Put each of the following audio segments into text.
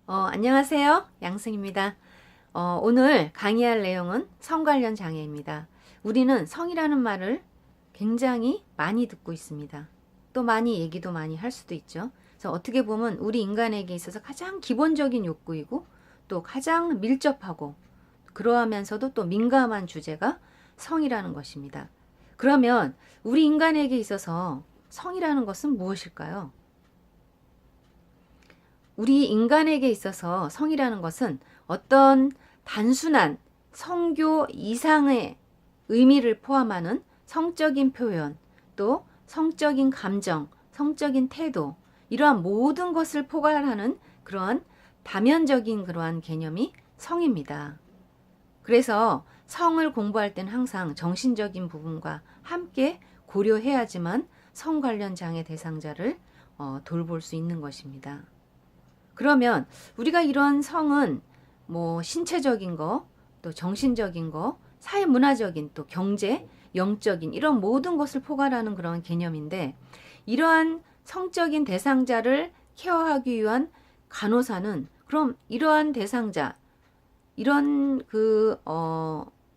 안녕하세요. 양승입니다. 오늘 강의할 내용은 성 관련 장애입니다. 우리는 성이라는 말을 굉장히 많이 듣고 있습니다. 또 많이 얘기도 많이 할 수도 있죠. 그래서 어떻게 보면 우리 인간에게 있어서 가장 기본적인 욕구이고 또 가장 밀접하고 그러하면서도 또 민감한 주제가 성이라는 것입니다. 그러면 우리 인간에게 있어서 성이라는 것은 무엇일까요? 우리 인간에게 있어서 성이라는 것은 어떤 단순한 성교 이상의 의미를 포함하는 성적인 표현, 또 성적인 감정, 성적인 태도, 이러한 모든 것을 포괄하는 그러한 다면적인 그러한 개념이 성입니다. 그래서 성을 공부할 때는 항상 정신적인 부분과 함께 고려해야지만 성 관련 장애 대상자를 돌볼 수 있는 것입니다. 그러면 우리가 이런 성은 뭐 신체적인 거, 또 정신적인 거, 사회문화적인 또 경제, 영적인 이런 모든 것을 포괄하는 그런 개념인데 이러한 성적인 대상자를 케어하기 위한 간호사는 그럼 이러한 대상자, 이런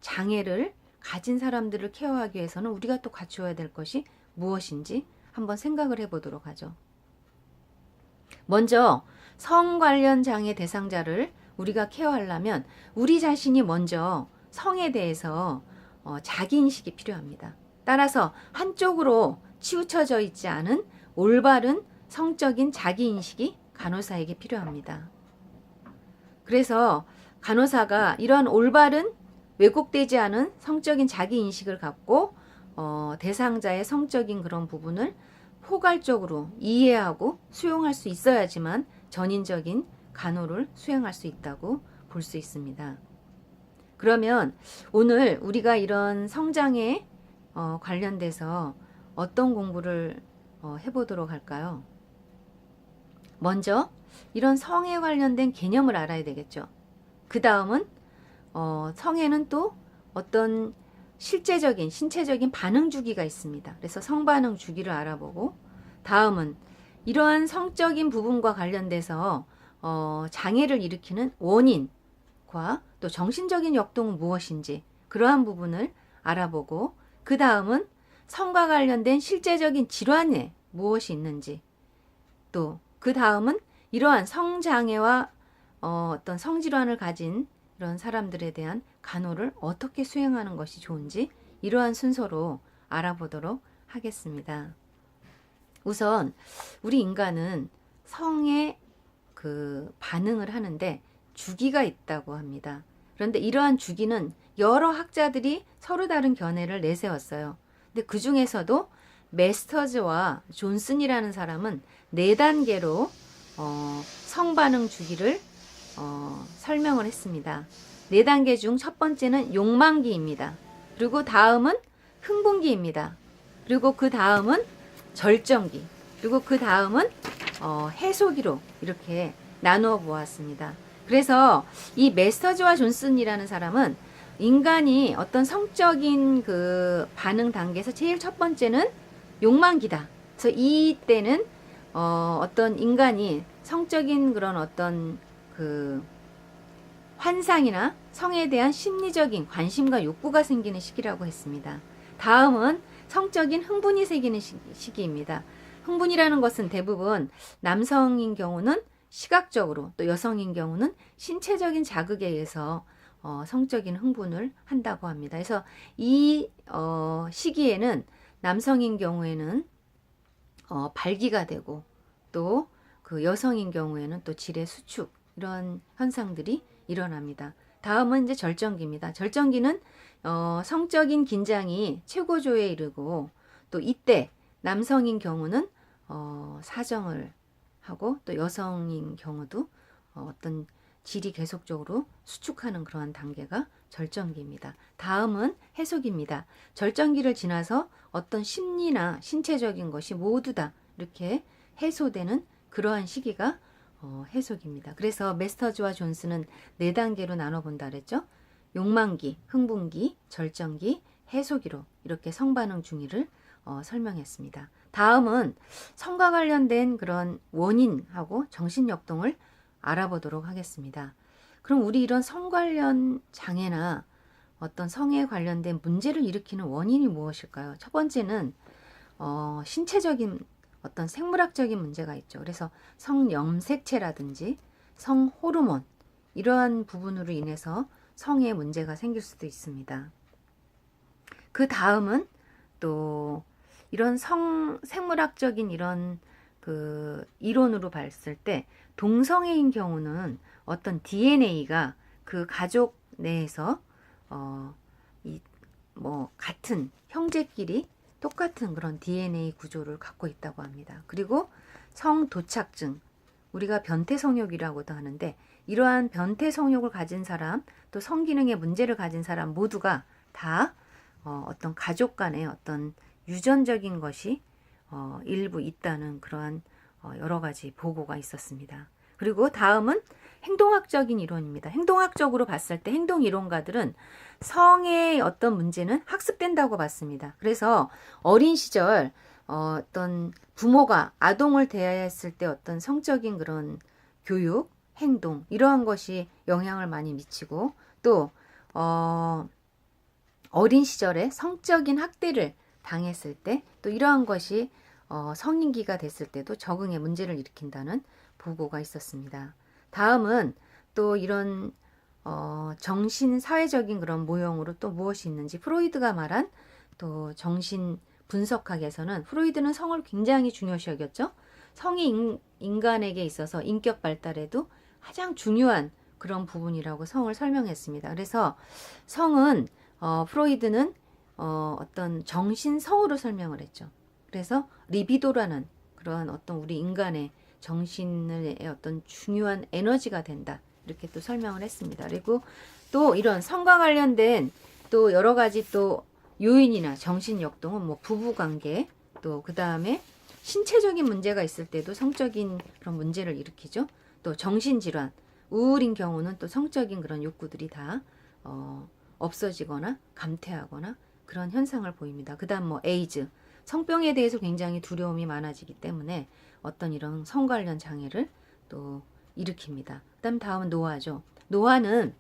장애를 가진 사람들을 케어하기 위해서는 우리가 또 갖추어야 될 것이 무엇인지 한번 생각을 해보도록 하죠. 먼저 성 관련 장애 대상자를 우리가 케어하려면 우리 자신이 먼저 성에 대해서 자기인식이 필요합니다. 따라서 한쪽으로 치우쳐져 있지 않은 올바른 성적인 자기인식이 간호사에게 필요합니다. 그래서 간호사가 이러한 올바른 왜곡되지 않은 성적인 자기인식을 갖고 대상자의 성적인 그런 부분을 포괄적으로 이해하고 수용할 수 있어야지만 전인적인 간호를 수행할 수 있다고 볼 수 있습니다. 그러면 오늘 우리가 이런 성장애 관련돼서 어떤 공부를 해보도록 할까요? 먼저 이런 성에 관련된 개념을 알아야 되겠죠. 그 다음은 성에는 또 어떤 실제적인 신체적인 반응 주기가 있습니다. 그래서 성반응 주기를 알아보고 다음은 이러한 성적인 부분과 관련돼서 장애를 일으키는 원인과 또 정신적인 역동은 무엇인지 그러한 부분을 알아보고 그 다음은 성과 관련된 실제적인 질환에 무엇이 있는지 또 그 다음은 이러한 성장애와 어떤 성질환을 가진 이런 사람들에 대한 간호를 어떻게 수행하는 것이 좋은지 이러한 순서로 알아보도록 하겠습니다. 우선 우리 인간은 성에 반응을 하는데 주기가 있다고 합니다. 그런데 이러한 주기는 여러 학자들이 서로 다른 견해를 내세웠어요. 근데 그 중에서도 메스터즈와 존슨이라는 사람은 4단계로 성반응 주기를 설명을 했습니다. 4단계 중 첫 번째는 욕망기입니다. 그리고 다음은 흥분기입니다. 그리고 그 다음은 절정기, 그리고 그 다음은 해소기로 이렇게 나누어 보았습니다. 그래서 이 메스터즈와 존슨이라는 사람은 인간이 어떤 성적인 반응 단계에서 제일 첫 번째는 욕망기다. 그래서 이때는 어떤 인간이 성적인 그런 어떤 환상이나 성에 대한 심리적인 관심과 욕구가 생기는 시기라고 했습니다. 다음은 성적인 흥분이 생기는 시기입니다. 흥분이라는 것은 대부분 남성인 경우는 시각적으로 또 여성인 경우는 신체적인 자극에 의해서 성적인 흥분을 한다고 합니다. 그래서 이 시기에는 남성인 경우에는 발기가 되고 또 그 여성인 경우에는 또 질의 수축 이런 현상들이 일어납니다. 다음은 이제 절정기입니다. 절정기는 성적인 긴장이 최고조에 이르고 또 이때 남성인 경우는 사정을 하고 또 여성인 경우도 어떤 질이 계속적으로 수축하는 그러한 단계가 절정기입니다. 다음은 해소기입니다. 절정기를 지나서 어떤 심리나 신체적인 것이 모두 다 이렇게 해소되는 그러한 시기가 해소기입니다. 그래서 메스터즈와 존슨은 4단계로 나눠본다 그랬죠. 욕망기, 흥분기, 절정기, 해소기로 이렇게 성반응 중위를 설명했습니다. 다음은 성과 관련된 그런 원인하고 정신역동을 알아보도록 하겠습니다. 그럼 우리 이런 성 관련 장애나 어떤 성에 관련된 문제를 일으키는 원인이 무엇일까요? 첫 번째는 신체적인 어떤 생물학적인 문제가 있죠. 그래서 성염색체라든지 성호르몬 이러한 부분으로 인해서 성에 문제가 생길 수도 있습니다. 그 다음은 또 이런 생물학적인 이런 그 이론으로 봤을 때 동성애인 경우는 어떤 DNA가 그 가족 내에서 같은 형제끼리 똑같은 그런 DNA 구조를 갖고 있다고 합니다. 그리고 성도착증, 우리가 변태성욕이라고도 하는데 이러한 변태성욕을 가진 사람, 또 성기능에 문제를 가진 사람 모두가 다 어떤 가족 간의 어떤 유전적인 것이 일부 있다는 그러한 여러 가지 보고가 있었습니다. 그리고 다음은 행동학적인 이론입니다. 행동학적으로 봤을 때 행동이론가들은 성의 어떤 문제는 학습된다고 봤습니다. 그래서 어린 시절 어떤 부모가 아동을 대했을 때 어떤 성적인 그런 교육, 행동 이러한 것이 영향을 많이 미치고 또 어린 시절에 성적인 학대를 당했을 때 또 이러한 것이 성인기가 됐을 때도 적응에 문제를 일으킨다는 보고가 있었습니다. 다음은 또 이런 정신 사회적인 그런 모형으로 또 무엇이 있는지 프로이드가 말한 또 정신 분석학에서는 프로이드는 성을 굉장히 중요시 여겼죠. 성이 인간에게 있어서 인격 발달에도 가장 중요한 그런 부분이라고 성을 설명했습니다. 그래서 성은 프로이드는 어떤 정신성으로 설명을 했죠. 그래서 리비도라는 그런 어떤 우리 인간의 정신의 어떤 중요한 에너지가 된다. 이렇게 또 설명을 했습니다. 그리고 또 이런 성과 관련된 또 여러 가지 또 요인이나 정신 역동은 뭐 부부 관계 또 그 다음에 신체적인 문제가 있을 때도 성적인 그런 문제를 일으키죠. 또 정신질환, 우울인 경우는 또 성적인 그런 욕구들이 다 없어지거나 감퇴하거나 그런 현상을 보입니다. 그 다음 뭐 에이즈, 성병에 대해서 굉장히 두려움이 많아지기 때문에 어떤 이런 성 관련 장애를 또 일으킵니다. 다음은 노화죠. 노화는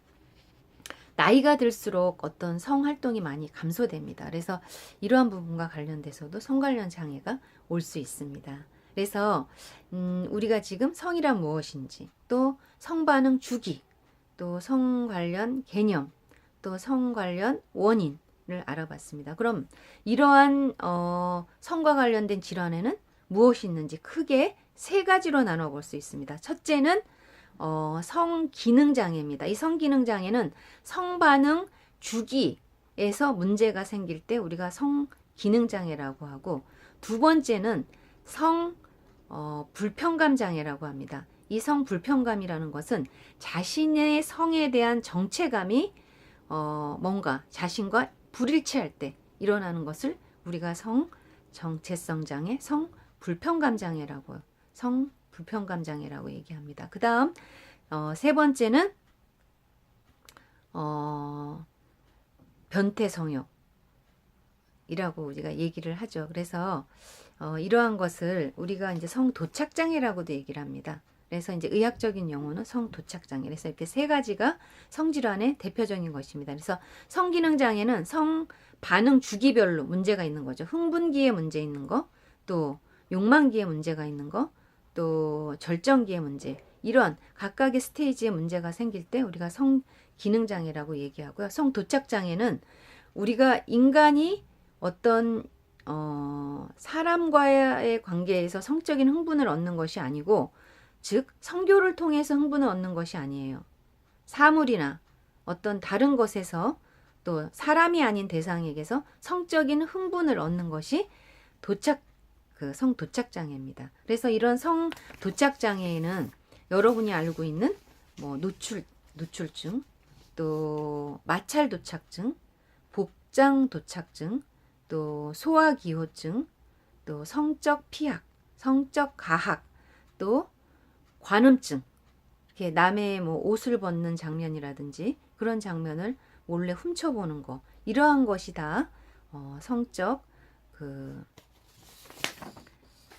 나이가 들수록 어떤 성 활동이 많이 감소됩니다. 그래서 이러한 부분과 관련돼서도 성 관련 장애가 올 수 있습니다. 그래서 우리가 지금 성이란 무엇인지, 또 성반응 주기, 또 성 관련 개념, 또 성 관련 원인을 알아봤습니다. 그럼 이러한 성과 관련된 질환에는 무엇이 있는지 크게 세 가지로 나눠볼 수 있습니다. 첫째는 성기능장애입니다. 이 성기능장애는 성반응 주기에서 문제가 생길 때 우리가 성기능장애라고 하고, 두 번째는 불평감장애라고 합니다. 이 성불평감이라는 것은 자신의 성에 대한 정체감이 뭔가 자신과 불일치할 때 일어나는 것을 우리가 정체성장애, 성불평감장애라고 얘기합니다. 그 다음 세 번째는 변태성욕이라고 우리가 얘기를 하죠. 그래서 이러한 것을 우리가 이제 성도착장애라고도 얘기를 합니다. 그래서 이제 의학적인 용어는 성도착장애. 그래서 이렇게 세 가지가 성질환의 대표적인 것입니다. 그래서 성기능장애는 성 반응 주기별로 문제가 있는 거죠. 흥분기에 문제 있는 거, 또 욕망기에 문제가 있는 거, 또 절정기에 문제. 이런 각각의 스테이지에 문제가 생길 때 우리가 성기능장애라고 얘기하고요. 성도착장애는 우리가 인간이 어떤 사람과의 관계에서 성적인 흥분을 얻는 것이 아니고, 즉 성교를 통해서 흥분을 얻는 것이 아니에요. 사물이나 어떤 다른 것에서 또 사람이 아닌 대상에게서 성적인 흥분을 얻는 것이 성도착장애입니다. 그래서 이런 성도착장애에는 여러분이 알고 있는 뭐 노출증, 또 마찰도착증, 복장도착증, 또 소화기호증, 또 성적 피학, 성적 가학, 또 관음증, 이렇게 남의 뭐 옷을 벗는 장면이라든지 그런 장면을 몰래 훔쳐보는 거, 이러한 것이 다 성적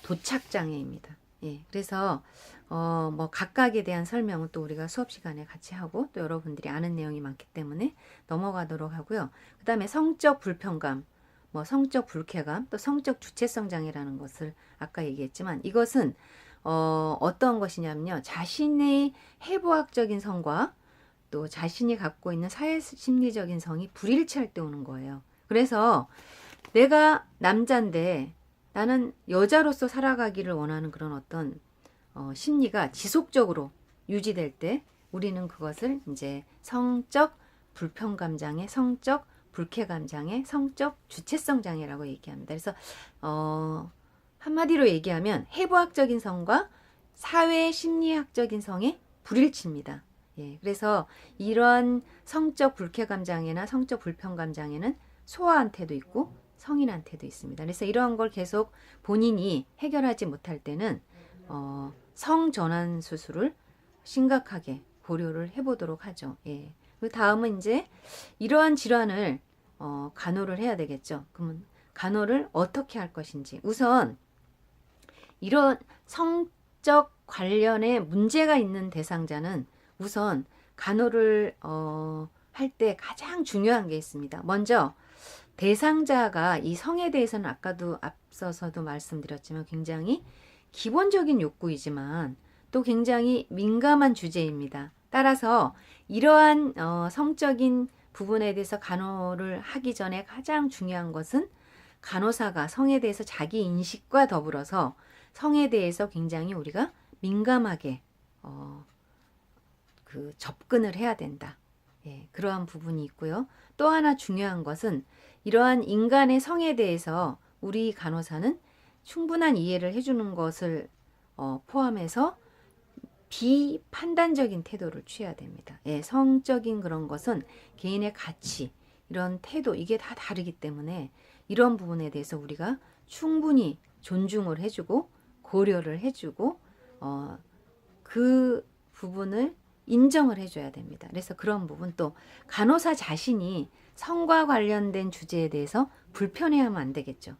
도착장애입니다. 예, 그래서 뭐 각각에 대한 설명은 또 우리가 수업 시간에 같이 하고 또 여러분들이 아는 내용이 많기 때문에 넘어가도록 하고요. 그 다음에 성적 불편감, 뭐 성적 불쾌감, 또 성적 주체성 장애라는 것을 아까 얘기했지만 이것은 어떤 것이냐면요. 자신의 해부학적인 성과 또 자신이 갖고 있는 사회심리적인 성이 불일치할 때 오는 거예요. 그래서 내가 남자인데 나는 여자로서 살아가기를 원하는 그런 어떤 심리가 지속적으로 유지될 때 우리는 그것을 이제 성적 불편감 장애, 성적 불쾌감 장애, 성적 주체성 장애라고 얘기합니다. 그래서 한마디로 얘기하면 해부학적인 성과 사회 심리학적인 성의 불일치입니다. 예, 그래서 이런 성적 불쾌감 장애나 성적 불편감 장애는 소아한테도 있고 성인한테도 있습니다. 그래서 이러한 걸 계속 본인이 해결하지 못할 때는 성전환 수술을 심각하게 고려를 해보도록 하죠. 예. 그 다음은 이제 이러한 질환을 간호를 해야 되겠죠. 그러면 간호를 어떻게 할 것인지 우선 이런 성적 관련에 문제가 있는 대상자는 우선 간호를 할 때 가장 중요한 게 있습니다. 먼저 대상자가 이 성에 대해서는 아까도 앞서서도 말씀드렸지만 굉장히 기본적인 욕구이지만 또 굉장히 민감한 주제입니다. 따라서 이러한 성적인 부분에 대해서 간호를 하기 전에 가장 중요한 것은 간호사가 성에 대해서 자기 인식과 더불어서 성에 대해서 굉장히 우리가 민감하게 그 접근을 해야 된다. 예, 그러한 부분이 있고요. 또 하나 중요한 것은 이러한 인간의 성에 대해서 우리 간호사는 충분한 이해를 해주는 것을 포함해서 비판단적인 태도를 취해야 됩니다. 예, 성적인 그런 것은 개인의 가치, 이런 태도 이게 다 다르기 때문에 이런 부분에 대해서 우리가 충분히 존중을 해주고 고려를 해주고 그 부분을 인정을 해줘야 됩니다. 그래서 그런 부분 또 간호사 자신이 성과 관련된 주제에 대해서 불편해하면 안 되겠죠.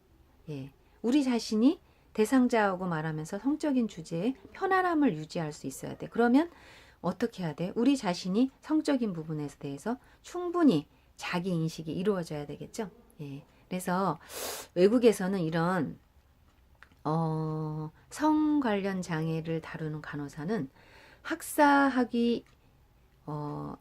예, 우리 자신이 대상자하고 말하면서 성적인 주제에 편안함을 유지할 수 있어야 돼. 그러면 어떻게 해야 돼? 우리 자신이 성적인 부분에 대해서 충분히 자기 인식이 이루어져야 되겠죠. 예, 그래서 외국에서는 이런 성 관련 장애를 다루는 간호사는 학사학위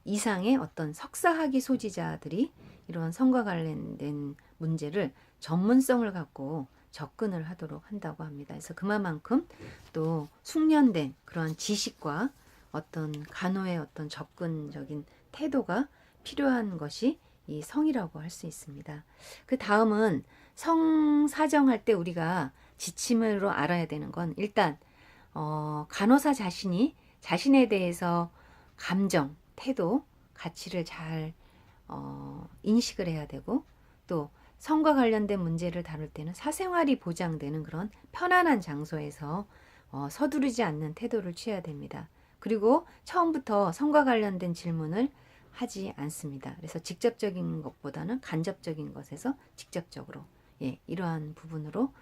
이상의 어떤 석사학위 소지자들이 이런 성과 관련된 문제를 전문성을 갖고 접근을 하도록 한다고 합니다. 그래서 그만큼 또 숙련된 그러한 지식과 어떤 간호의 어떤 접근적인 태도가 필요한 것이 이 성이라고 할 수 있습니다. 그 다음은 성 사정할 때 우리가 지침으로 알아야 되는 건 일단 간호사 자신이 자신에 대해서 감정, 태도, 가치를 잘 인식을 해야 되고 또 성과 관련된 문제를 다룰 때는 사생활이 보장되는 그런 편안한 장소에서 서두르지 않는 태도를 취해야 됩니다. 그리고 처음부터 성과 관련된 질문을 하지 않습니다. 그래서 직접적인 것보다는 간접적인 것에서 직접적으로 이러한 부분으로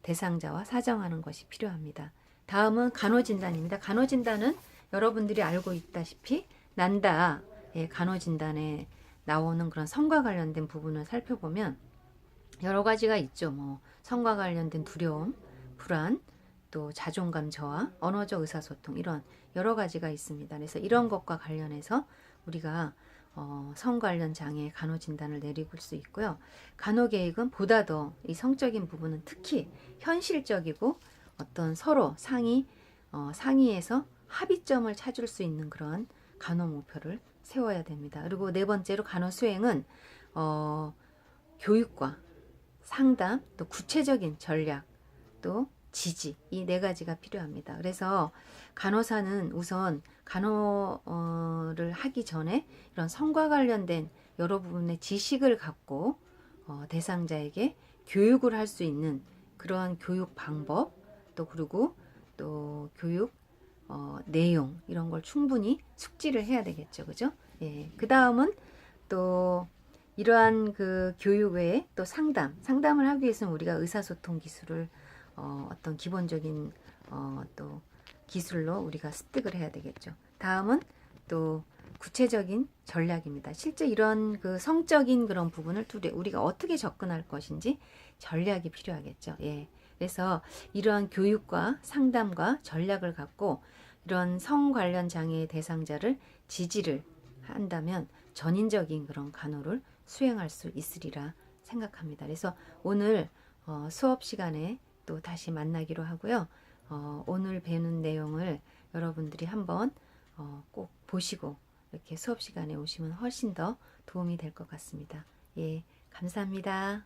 대상자와 사정하는 것이 필요합니다. 다음은 간호진단입니다. 간호진단은 여러분들이 알고 있다시피 난다 간호진단에 나오는 그런 성과 관련된 부분을 살펴보면 여러 가지가 있죠. 뭐 성과 관련된 두려움, 불안, 또 자존감 저하, 언어적 의사소통 이런 여러 가지가 있습니다. 그래서 이런 것과 관련해서 우리가 성 관련 장애 간호 진단을 내릴 수 있고요. 간호 계획은 보다 더 이 성적인 부분은 특히 현실적이고 어떤 서로 상의해서 합의점을 찾을 수 있는 그런 간호 목표를 세워야 됩니다. 그리고 네 번째로 간호 수행은 교육과 상담, 또 구체적인 전략, 또 지지 이 네 가지가 필요합니다. 그래서 간호사는 우선 간호를 하기 전에 이런 성과 관련된 여러 부분의 지식을 갖고 대상자에게 교육을 할 수 있는 그러한 교육 방법 또 그리고 또 교육 내용 이런 걸 충분히 숙지를 해야 되겠죠, 그죠? 예. 그 다음은 또 이러한 그 교육 외에 또 상담을 하기 위해서는 우리가 의사소통 기술을 어떤 기본적인 또 기술로 우리가 습득을 해야 되겠죠. 다음은 또 구체적인 전략입니다. 실제 이런 그 성적인 그런 부분을 우리가 어떻게 접근할 것인지 전략이 필요하겠죠. 예. 그래서 이러한 교육과 상담과 전략을 갖고 이런 성 관련 장애 대상자를 지지를 한다면 전인적인 그런 간호를 수행할 수 있으리라 생각합니다. 그래서 오늘 수업 시간에 또 다시 만나기로 하고요. 오늘 배우는 내용을 여러분들이 한번 꼭 보시고 이렇게 수업 시간에 오시면 훨씬 더 도움이 될 것 같습니다. 예, 감사합니다.